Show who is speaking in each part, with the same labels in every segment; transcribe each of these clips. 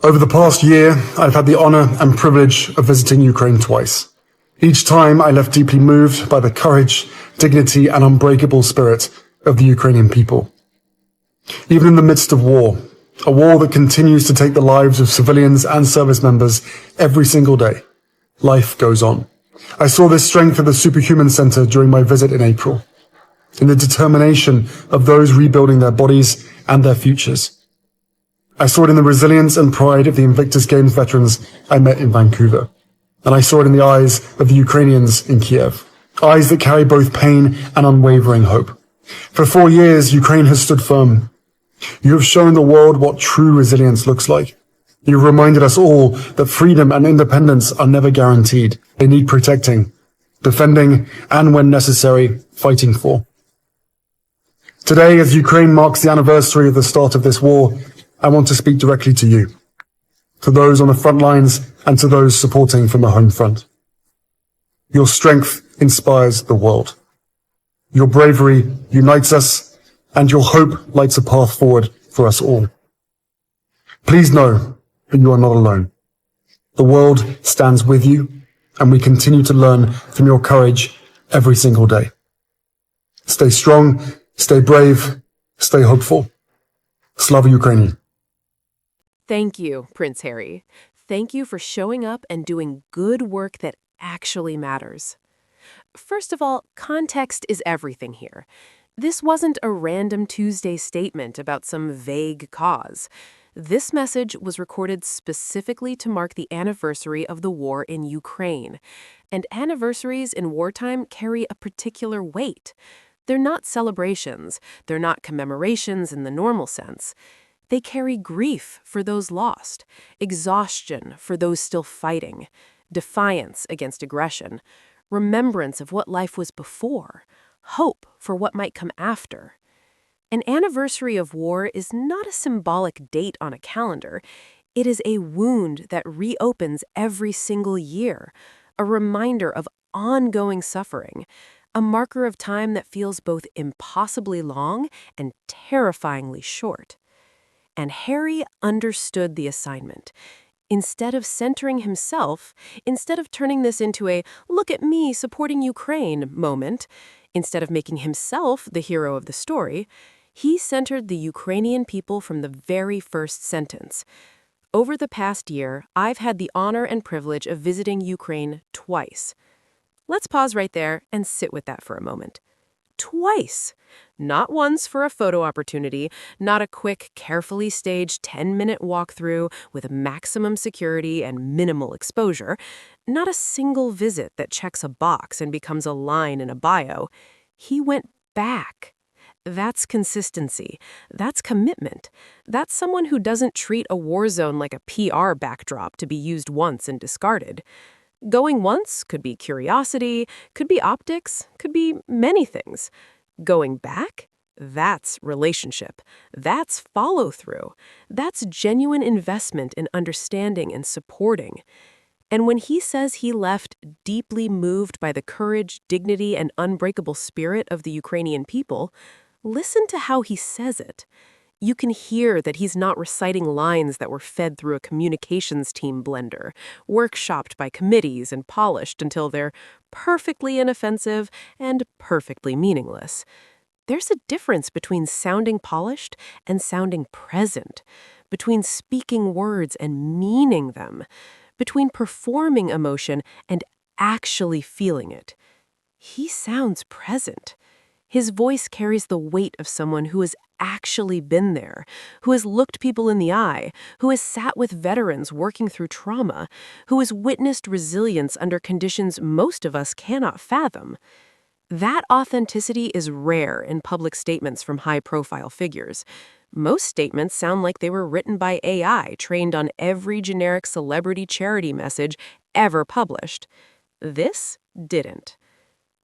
Speaker 1: Over the past year, I've had the honor and privilege of visiting Ukraine twice. Each time I left deeply moved by the courage, dignity, and unbreakable spirit of the Ukrainian people. Even in the midst of war, a war that continues to take the lives of civilians and service members every single day, life goes on. I saw this strength at the SuperHumans Center during my visit in April, in the determination of those rebuilding their bodies and their futures. I saw it in the resilience and pride of the Invictus Games veterans I met in Vancouver. And I saw it in the eyes of the Ukrainians in Kiev, eyes that carry both pain and unwavering hope. For 4 years, Ukraine has stood firm. You have shown the world what true resilience looks like. You have reminded us all that freedom and independence are never guaranteed. They need protecting, defending, and when necessary, fighting for. Today, as Ukraine marks the anniversary of the start of this war, I want to speak directly to you, to those on the front lines and to those supporting from the home front. Your strength inspires the world. Your bravery unites us, and your hope lights a path forward for us all. Please know that you are not alone. The world stands with you, and we continue to learn from your courage every single day. Stay strong, stay brave, stay hopeful. Slava Ukraini.
Speaker 2: Thank you, Prince Harry. Thank you for showing up and doing good work that actually matters. First of all, context is everything here. This wasn't a random Tuesday statement about some vague cause. This message was recorded specifically to mark the anniversary of the war in Ukraine. And anniversaries in wartime carry a particular weight. They're not celebrations. They're not commemorations in the normal sense. They carry grief for those lost, exhaustion for those still fighting, defiance against aggression, remembrance of what life was before, hope for what might come after. An anniversary of war is not a symbolic date on a calendar. It is a wound that reopens every single year, a reminder of ongoing suffering, a marker of time that feels both impossibly long and terrifyingly short. And Harry understood the assignment. Instead of centering himself, instead of turning this into a "look at me supporting Ukraine" moment, instead of making himself the hero of the story, he centered the Ukrainian people from the very first sentence. Over the past year, I've had the honor and privilege of visiting Ukraine twice. Let's pause right there and sit with that for a moment. Twice. Not once for a photo opportunity, not a quick, carefully staged 10-minute walkthrough with maximum security and minimal exposure, not a single visit that checks a box and becomes a line in a bio. He went back. That's consistency. That's commitment. That's someone who doesn't treat a war zone like a PR backdrop to be used once and discarded. Going once could be curiosity, could be optics, could be many things. Going back? That's relationship. That's follow-through. That's genuine investment in understanding and supporting. And when he says he left deeply moved by the courage, dignity, and unbreakable spirit of the Ukrainian people, listen to how he says it. You can hear that he's not reciting lines that were fed through a communications team blender, workshopped by committees and polished until they're perfectly inoffensive and perfectly meaningless. There's a difference between sounding polished and sounding present, between speaking words and meaning them, between performing emotion and actually feeling it. He sounds present. His voice carries the weight of someone who has actually been there, who has looked people in the eye, who has sat with veterans working through trauma, who has witnessed resilience under conditions most of us cannot fathom. That authenticity is rare in public statements from high-profile figures. Most statements sound like they were written by AI, trained on every generic celebrity charity message ever published. This didn't.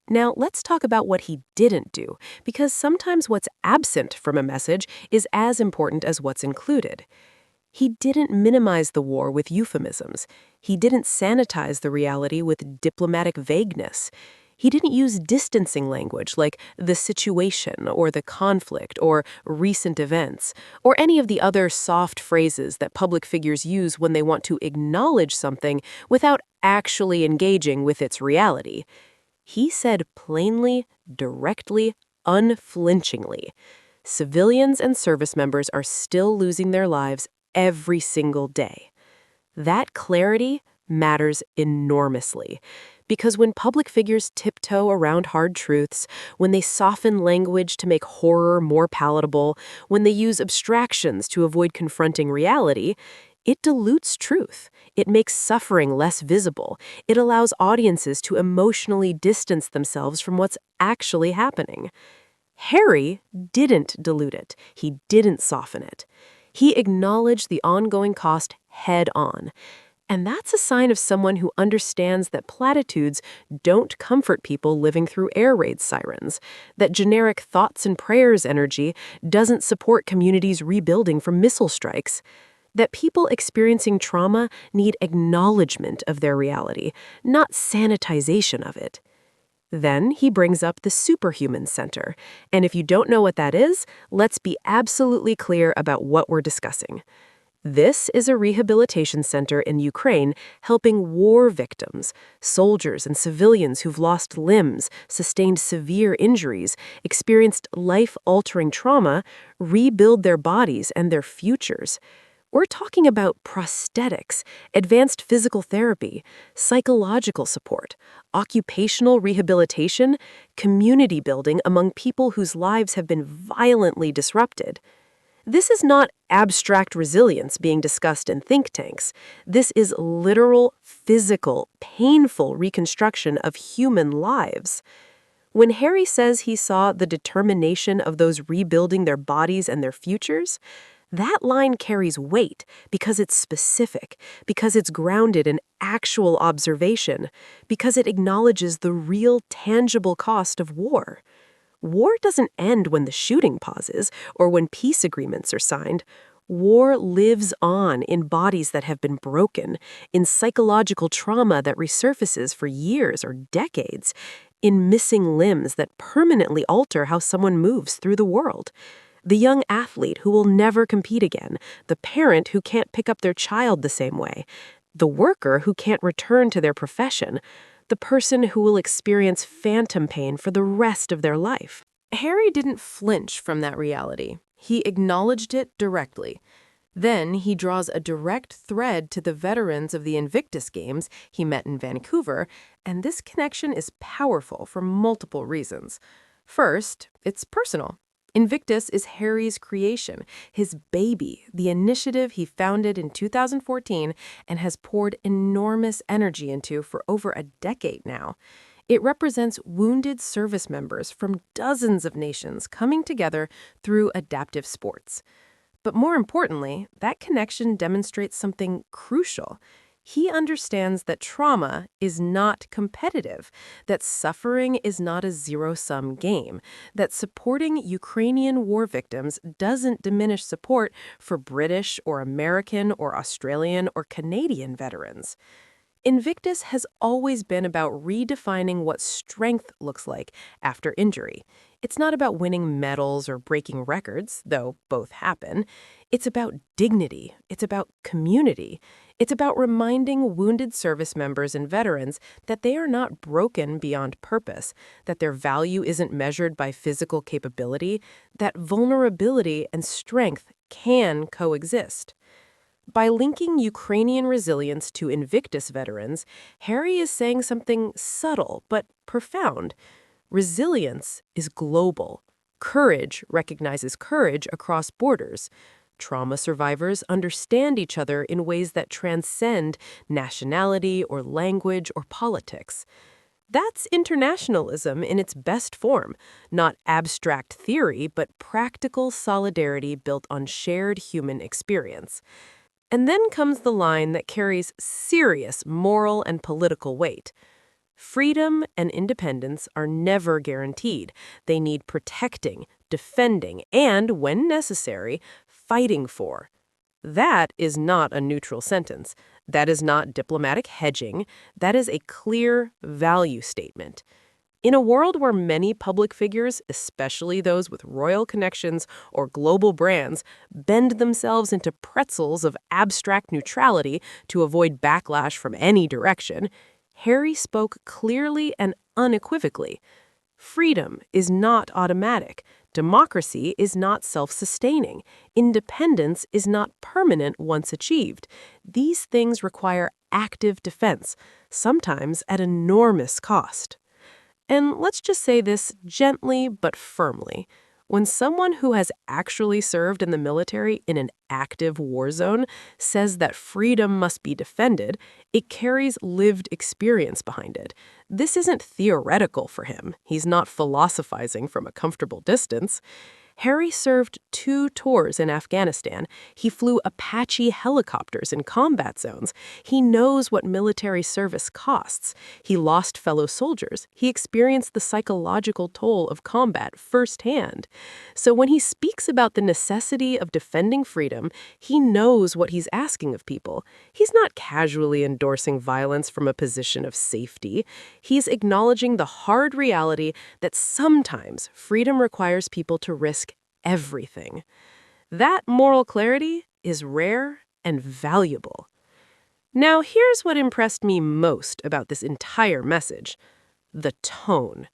Speaker 2: Now, let's talk about what he didn't do, because sometimes what's absent from a message is as important as what's included. He didn't minimize the war with euphemisms. He didn't sanitize the reality with diplomatic vagueness. He didn't use distancing language like the situation or the conflict or recent events, or any of the other soft phrases that public figures use when they want to acknowledge something without actually engaging with its reality. He said plainly, directly, unflinchingly, civilians and service members are still losing their lives every single day. That clarity matters enormously, because when public figures tiptoe around hard truths, when they soften language to make horror more palatable, when they use abstractions to avoid confronting reality, it dilutes truth. It makes suffering less visible. It allows audiences to emotionally distance themselves from what's actually happening. Harry didn't dilute it. He didn't soften it. He acknowledged the ongoing cost head on. And that's a sign of someone who understands that platitudes don't comfort people living through air raid sirens, that generic thoughts and prayers energy doesn't support communities rebuilding from missile strikes, that people experiencing trauma need acknowledgement of their reality, not sanitization of it. Then he brings up the SuperHumans Center, and if you don't know what that is, let's be absolutely clear about what we're discussing. This is a rehabilitation center in Ukraine helping war victims, soldiers and civilians who've lost limbs, sustained severe injuries, experienced life-altering trauma, rebuild their bodies and their futures. We're talking about prosthetics, advanced physical therapy, psychological support, occupational rehabilitation, community building among people whose lives have been violently disrupted. This is not abstract resilience being discussed in think tanks. This is literal, physical, painful reconstruction of human lives. When Harry says he saw the determination of those rebuilding their bodies and their futures, that line carries weight because it's specific, because it's grounded in actual observation, because it acknowledges the real, tangible cost of war. War doesn't end when the shooting pauses or when peace agreements are signed. War lives on in bodies that have been broken, in psychological trauma that resurfaces for years or decades, in missing limbs that permanently alter how someone moves through the world. The young athlete who will never compete again, the parent who can't pick up their child the same way, the worker who can't return to their profession, the person who will experience phantom pain for the rest of their life. Harry didn't flinch from that reality. He acknowledged it directly. Then he draws a direct thread to the veterans of the Invictus Games he met in Vancouver, and this connection is powerful for multiple reasons. First, it's personal. Invictus is Harry's creation, his baby, the initiative he founded in 2014 and has poured enormous energy into for over a decade now. It represents wounded service members from dozens of nations coming together through adaptive sports. But more importantly, that connection demonstrates something crucial. He understands that trauma is not competitive, that suffering is not a zero-sum game, that supporting Ukrainian war victims doesn't diminish support for British or American or Australian or Canadian veterans. Invictus has always been about redefining what strength looks like after injury. It's not about winning medals or breaking records, though both happen. It's about dignity. It's about community. It's about reminding wounded service members and veterans that they are not broken beyond purpose, that their value isn't measured by physical capability, that vulnerability and strength can coexist. By linking Ukrainian resilience to Invictus veterans, Harry is saying something subtle but profound. Resilience is global. Courage recognizes courage across borders. Trauma survivors understand each other in ways that transcend nationality or language or politics. That's internationalism in its best form, not abstract theory, but practical solidarity built on shared human experience. And then comes the line that carries serious moral and political weight. Freedom and independence are never guaranteed. They need protecting, defending, and, when necessary, fighting for. That is not a neutral sentence. That is not diplomatic hedging. That is a clear value statement. In a world where many public figures, especially those with royal connections or global brands, bend themselves into pretzels of abstract neutrality to avoid backlash from any direction, Harry spoke clearly and unequivocally. Freedom is not automatic. Democracy is not self-sustaining. Independence is not permanent once achieved. These things require active defense, sometimes at enormous cost. And let's just say this gently but firmly. When someone who has actually served in the military in an active war zone says that freedom must be defended, it carries lived experience behind it. This isn't theoretical for him. He's not philosophizing from a comfortable distance. Harry served 2 tours in Afghanistan. He flew Apache helicopters in combat zones. He knows what military service costs. He lost fellow soldiers. He experienced the psychological toll of combat firsthand. So when he speaks about the necessity of defending freedom, he knows what he's asking of people. He's not casually endorsing violence from a position of safety. He's acknowledging the hard reality that sometimes freedom requires people to risk everything. That moral clarity is rare and valuable. Now, here's what impressed me most about this entire message: the tone.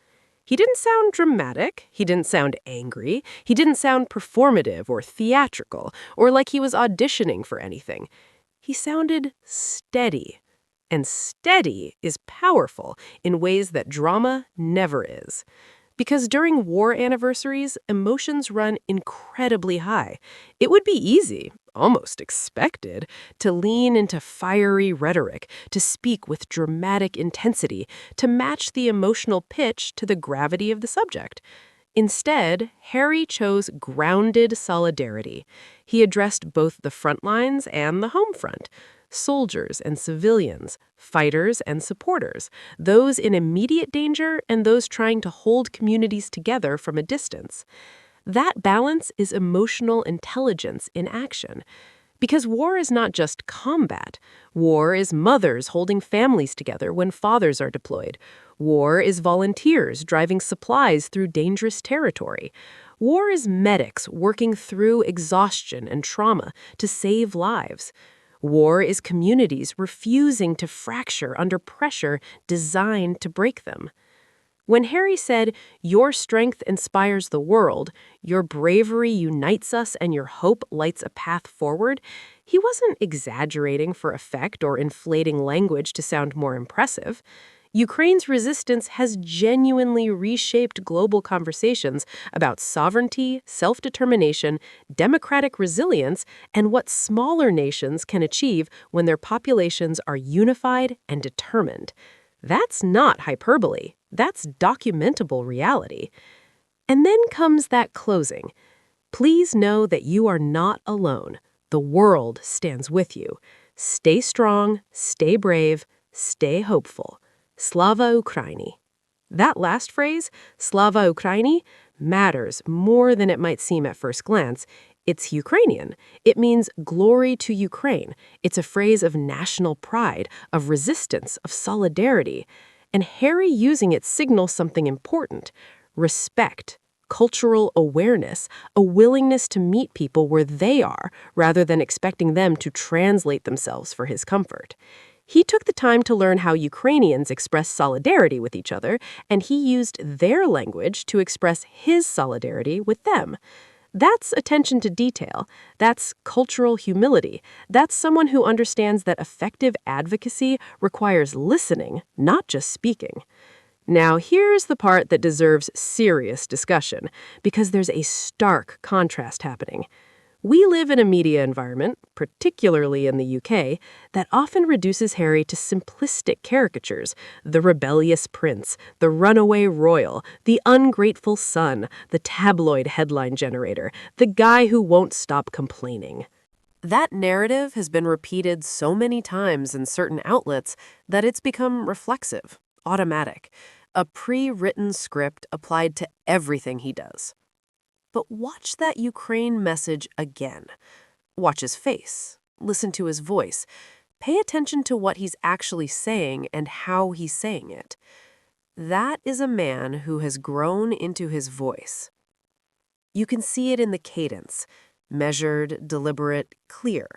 Speaker 2: He didn't sound dramatic, he didn't sound angry, he didn't sound performative or theatrical, or like he was auditioning for anything. He sounded steady. And steady is powerful in ways that drama never is. Because during war anniversaries, emotions run incredibly high. It would be easy, almost expected, to lean into fiery rhetoric, to speak with dramatic intensity, to match the emotional pitch to the gravity of the subject. Instead, Harry chose grounded solidarity. He addressed both the front lines and the home front. Soldiers and civilians, fighters and supporters, those in immediate danger and those trying to hold communities together from a distance. That balance is emotional intelligence in action. Because war is not just combat. War is mothers holding families together when fathers are deployed. War is volunteers driving supplies through dangerous territory. War is medics working through exhaustion and trauma to save lives. War is communities refusing to fracture under pressure designed to break them. When Harry said, "Your strength inspires the world, your bravery unites us, and your hope lights a path forward," he wasn't exaggerating for effect or inflating language to sound more impressive. Ukraine's resistance has genuinely reshaped global conversations about sovereignty, self-determination, democratic resilience, and what smaller nations can achieve when their populations are unified and determined. That's not hyperbole. That's documentable reality. And then comes that closing. Please know that you are not alone. The world stands with you. Stay strong, stay brave, stay hopeful. Slava Ukraini. That last phrase, Slava Ukraini, matters more than it might seem at first glance. It's Ukrainian. It means glory to Ukraine. It's a phrase of national pride, of resistance, of solidarity. And Harry using it signals something important: respect, cultural awareness, a willingness to meet people where they are rather than expecting them to translate themselves for his comfort. He took the time to learn how Ukrainians express solidarity with each other, and he used their language to express his solidarity with them. That's attention to detail. That's cultural humility. That's someone who understands that effective advocacy requires listening, not just speaking. Now, here's the part that deserves serious discussion, because there's a stark contrast happening. We live in a media environment, particularly in the UK, that often reduces Harry to simplistic caricatures: the rebellious prince, the runaway royal, the ungrateful son, the tabloid headline generator, the guy who won't stop complaining. That narrative has been repeated so many times in certain outlets that it's become reflexive, automatic, a pre-written script applied to everything he does. But watch that Ukraine message again. Watch his face. Listen to his voice. Pay attention to what he's actually saying and how he's saying it. That is a man who has grown into his voice. You can see it in the cadence, measured, deliberate, clear.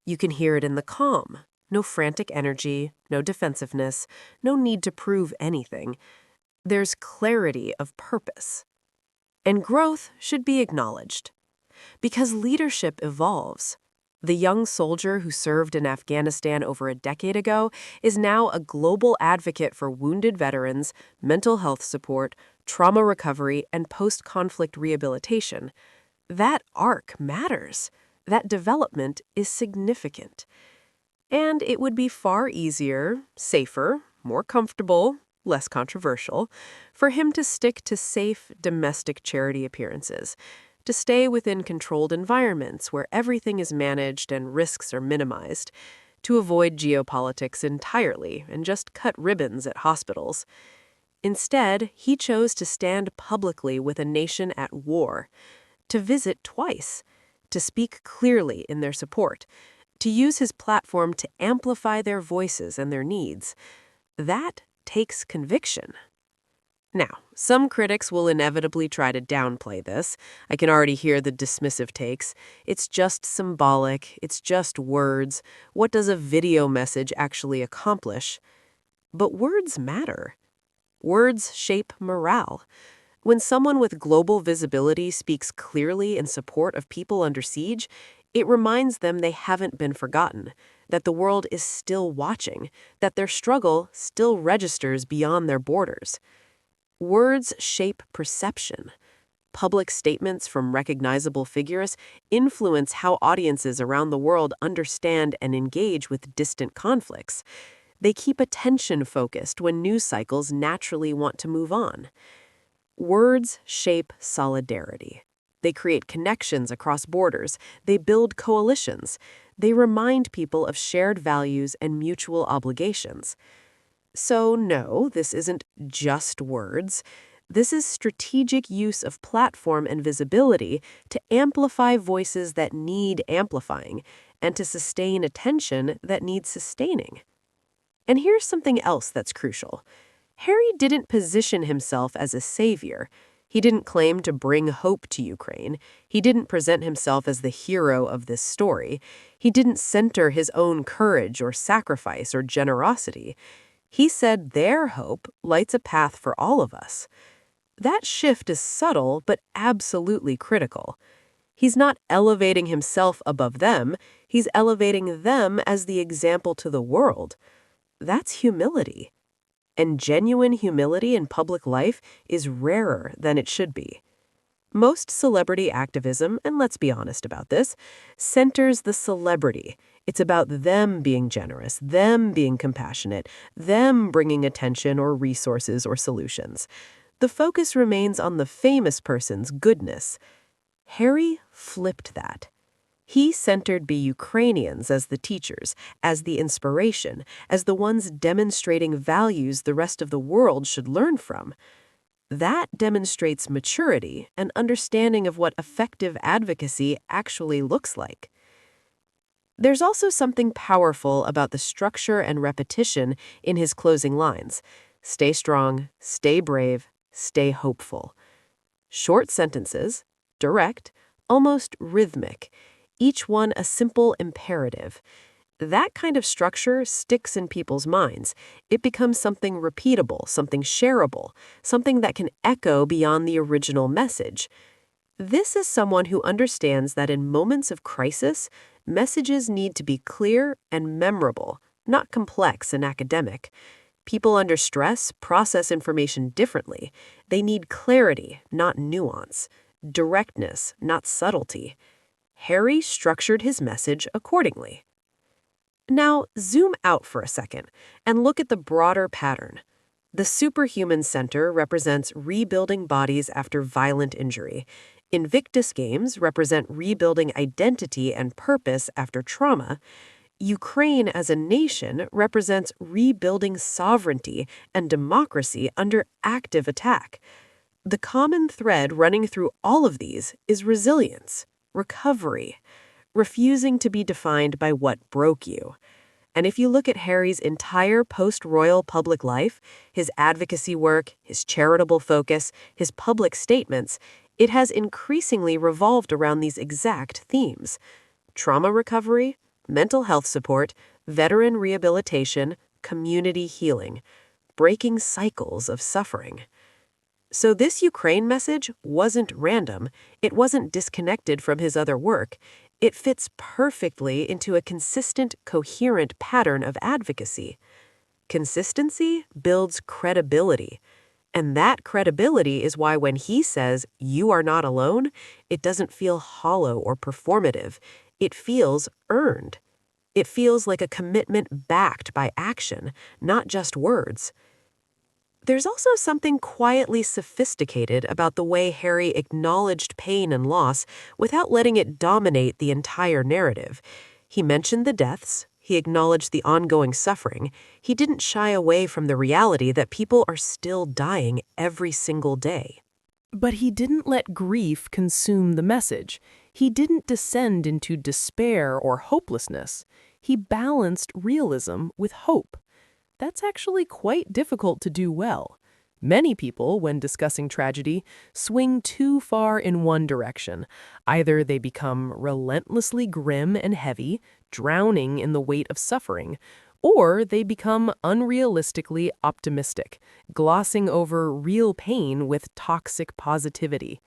Speaker 2: You can hear it in the calm, no frantic energy, no defensiveness, no need to prove anything. There's clarity of purpose. And growth should be acknowledged. Because leadership evolves. The young soldier who served in Afghanistan over a decade ago is now a global advocate for wounded veterans, mental health support, trauma recovery, and post-conflict rehabilitation. That arc matters. That development is significant. And it would be far easier, safer, more comfortable, less controversial, for him to stick to safe domestic charity appearances, to stay within controlled environments where everything is managed and risks are minimized, to avoid geopolitics entirely and just cut ribbons at hospitals. Instead, he chose to stand publicly with a nation at war, to visit twice, to speak clearly in their support, to use his platform to amplify their voices and their needs. That takes conviction. Now, some critics will inevitably try to downplay this. I can already hear the dismissive takes. It's just symbolic. It's just words. What does a video message actually accomplish? But words matter. Words shape morale. When someone with global visibility speaks clearly in support of people under siege, it reminds them they haven't been forgotten, that the world is still watching, that their struggle still registers beyond their borders. Words shape perception. Public statements from recognizable figures influence how audiences around the world understand and engage with distant conflicts. They keep attention focused when news cycles naturally want to move on. Words shape solidarity. They create connections across borders. They build coalitions. They remind people of shared values and mutual obligations. So no, this isn't just words. This is strategic use of platform and visibility to amplify voices that need amplifying and to sustain attention that needs sustaining. And here's something else that's crucial. Harry didn't position himself as a savior. He didn't claim to bring hope to Ukraine. He didn't present himself as the hero of this story. He didn't center his own courage or sacrifice or generosity. He said their hope lights a path for all of us. That shift is subtle but absolutely critical. He's not elevating himself above them. He's elevating them as the example to the world. That's humility. And genuine humility in public life is rarer than it should be. Most celebrity activism, and let's be honest about this, centers the celebrity. It's about them being generous, them being compassionate, them bringing attention or resources or solutions. The focus remains on the famous person's goodness. Harry flipped that. He centered Ukrainians as the teachers, as the inspiration, as the ones demonstrating values the rest of the world should learn from. That demonstrates maturity and understanding of what effective advocacy actually looks like. There's also something powerful about the structure and repetition in his closing lines. Stay strong, stay brave, stay hopeful. Short sentences, direct, almost rhythmic, each one a simple imperative. That kind of structure sticks in people's minds. It becomes something repeatable, something shareable, something that can echo beyond the original message. This is someone who understands that in moments of crisis, messages need to be clear and memorable, not complex and academic. People under stress process information differently. They need clarity, not nuance, directness, not subtlety. Harry structured his message accordingly. Now, zoom out for a second and look at the broader pattern. The SuperHumans Center represents rebuilding bodies after violent injury. Invictus Games represent rebuilding identity and purpose after trauma. Ukraine as a nation represents rebuilding sovereignty and democracy under active attack. The common thread running through all of these is resilience, recovery, refusing to be defined by what broke you. And if you look at Harry's entire post-royal public life, his advocacy work, his charitable focus, his public statements, it has increasingly revolved around these exact themes: trauma recovery, mental health support, veteran rehabilitation, community healing, breaking cycles of suffering. So this Ukraine message wasn't random. It wasn't disconnected from his other work. It fits perfectly into a consistent, coherent pattern of advocacy. Consistency builds credibility. And that credibility is why when he says, "You are not alone," it doesn't feel hollow or performative. It feels earned. It feels like a commitment backed by action, not just words. There's also something quietly sophisticated about the way Harry acknowledged pain and loss without letting it dominate the entire narrative. He mentioned the deaths. He acknowledged the ongoing suffering. He didn't shy away from the reality that people are still dying every single day.
Speaker 3: But he didn't let grief consume the message. He didn't descend into despair or hopelessness. He balanced realism with hope. That's actually quite difficult to do well. Many people, when discussing tragedy, swing too far in one direction. Either they become relentlessly grim and heavy, drowning in the weight of suffering, or they become unrealistically optimistic, glossing over real pain with toxic positivity.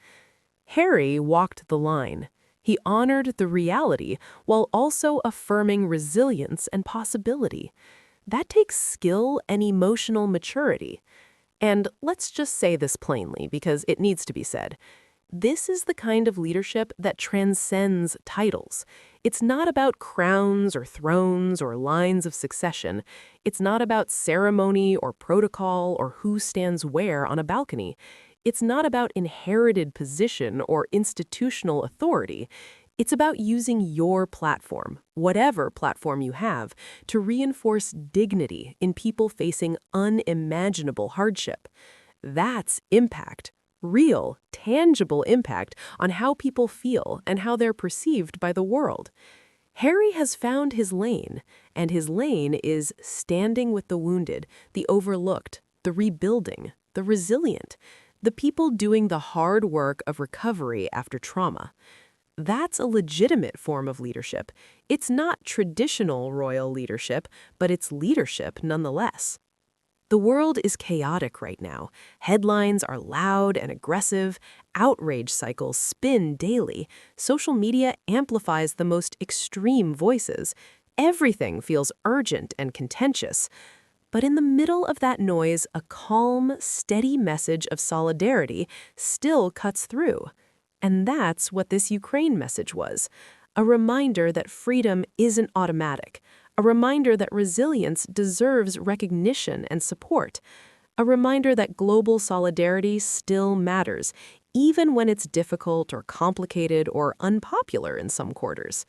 Speaker 3: Harry walked the line. He honored the reality while also affirming resilience and possibility. That takes skill and emotional maturity. And let's just say this plainly, because it needs to be said. This is the kind of leadership that transcends titles. It's not about crowns or thrones or lines of succession. It's not about ceremony or protocol or who stands where on a balcony. It's not about inherited position or institutional authority. It's about using your platform, whatever platform you have, to reinforce dignity in people facing unimaginable hardship. That's impact, real, tangible impact on how people feel and how they're perceived by the world. Harry has found his lane, and his lane is standing with the wounded, the overlooked, the rebuilding, the resilient, the people doing the hard work of recovery after trauma. That's a legitimate form of leadership. It's not traditional royal leadership, but it's leadership nonetheless. The world is chaotic right now. Headlines are loud and aggressive. Outrage cycles spin daily. Social media amplifies the most extreme voices. Everything feels urgent and contentious. But in the middle of that noise, a calm, steady message of solidarity still cuts through. And that's what this Ukraine message was. A reminder that freedom isn't automatic. A reminder that resilience deserves recognition and support. A reminder that global solidarity still matters, even when it's difficult or complicated or unpopular in some quarters.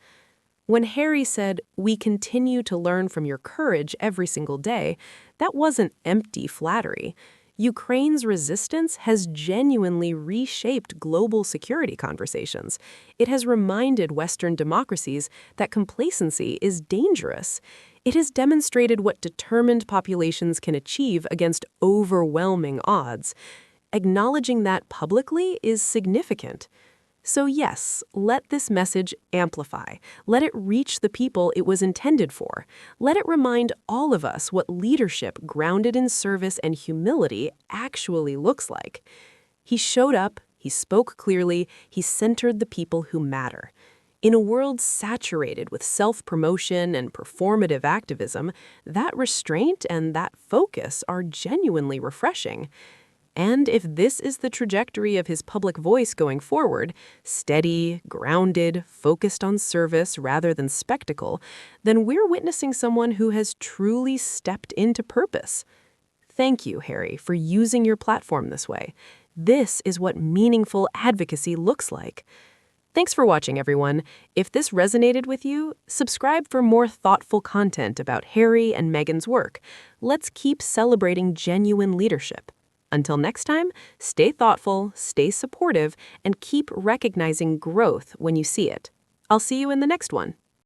Speaker 3: When Harry said, "We continue to learn from your courage every single day," that wasn't empty flattery. Ukraine's resistance has genuinely reshaped global security conversations. It has reminded Western democracies that complacency is dangerous. It has demonstrated what determined populations can achieve against overwhelming odds. Acknowledging that publicly is significant. So yes, let this message amplify. Let it reach the people it was intended for. Let it remind all of us what leadership grounded in service and humility actually looks like. He showed up, he spoke clearly, he centered the people who matter. In a world saturated with self-promotion and performative activism, that restraint and that focus are genuinely refreshing. And if this is the trajectory of his public voice going forward, steady, grounded, focused on service rather than spectacle, then we're witnessing someone who has truly stepped into purpose. Thank you, Harry, for using your platform this way. This is what meaningful advocacy looks like. Thanks for watching, everyone. If this resonated with you, subscribe for more thoughtful content about Harry and Meghan's work. Let's keep celebrating genuine leadership. Until next time, stay thoughtful, stay supportive, and keep recognizing growth when you see it. I'll see you in the next one.